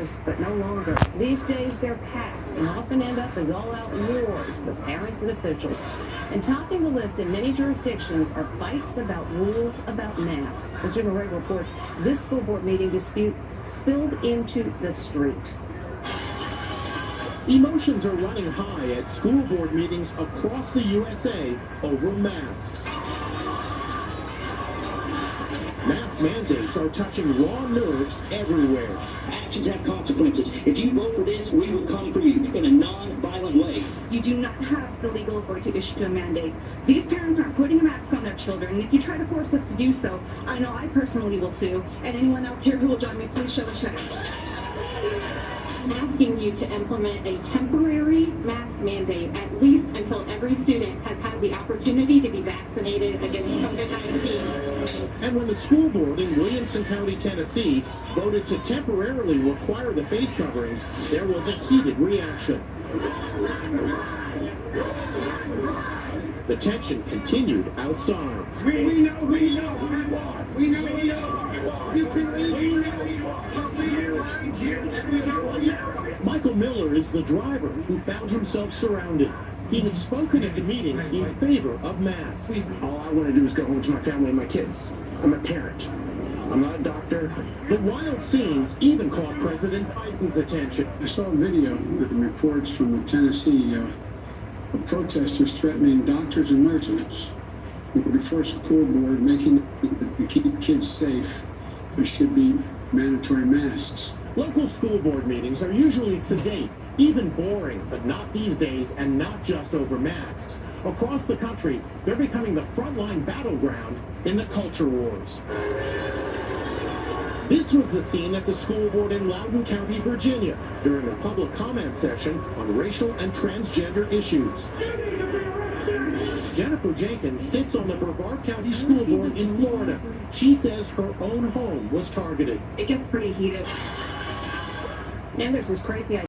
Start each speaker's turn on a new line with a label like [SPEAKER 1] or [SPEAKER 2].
[SPEAKER 1] years, but no longer. These days, they're packed and often end up as all-out wars with parents and officials. And topping the list in many jurisdictions are fights about rules about masks. As Jim Ray reports, this school board meeting dispute spilled into the street.
[SPEAKER 2] Emotions are running high at school board meetings across the USA over masks. Mask mandates are touching raw nerves everywhere.
[SPEAKER 3] Actions have consequences. If you vote for this, we will come for you in a non-violent way.
[SPEAKER 4] You do not have the legal authority to issue a mandate. These parents aren't putting a mask on their children, and if you try to force us to do so, I know I personally will sue, and anyone else here who will join me, please show insurance.
[SPEAKER 5] I'm asking you to implement a temporary mask mandate, at least until every student has had the opportunity to be vaccinated against COVID-19.
[SPEAKER 2] And when the school board in Williamson County, Tennessee, voted to temporarily require the face coverings, there was a heated reaction. The tension continued outside.
[SPEAKER 6] We know who we want. We know who we want. You can leave. We know who you want. But we will find you, and we know who you are.
[SPEAKER 2] Michael Miller is the driver who found himself surrounded. He had spoken at the meeting in favor of masks.
[SPEAKER 7] All I want to do is go home to my family and my kids. I'm a parent. I'm not a doctor.
[SPEAKER 2] The wild scenes even caught President Biden's attention.
[SPEAKER 8] I saw a video and reports from Tennessee of protesters threatening doctors and nurses. Before a school board making it to keep kids safe, there should be mandatory masks.
[SPEAKER 2] Local school board meetings are usually sedate, even boring, but not these days, and not just over masks. Across the country, they're becoming the frontline battleground in the culture wars. This was the scene at the school board in Loudoun County, Virginia, during a public comment session on racial and transgender issues. Jennifer Jenkins sits on the Brevard County School Board in Florida. She says her own home was targeted.
[SPEAKER 4] It gets pretty heated.
[SPEAKER 1] And there's this crazy idea.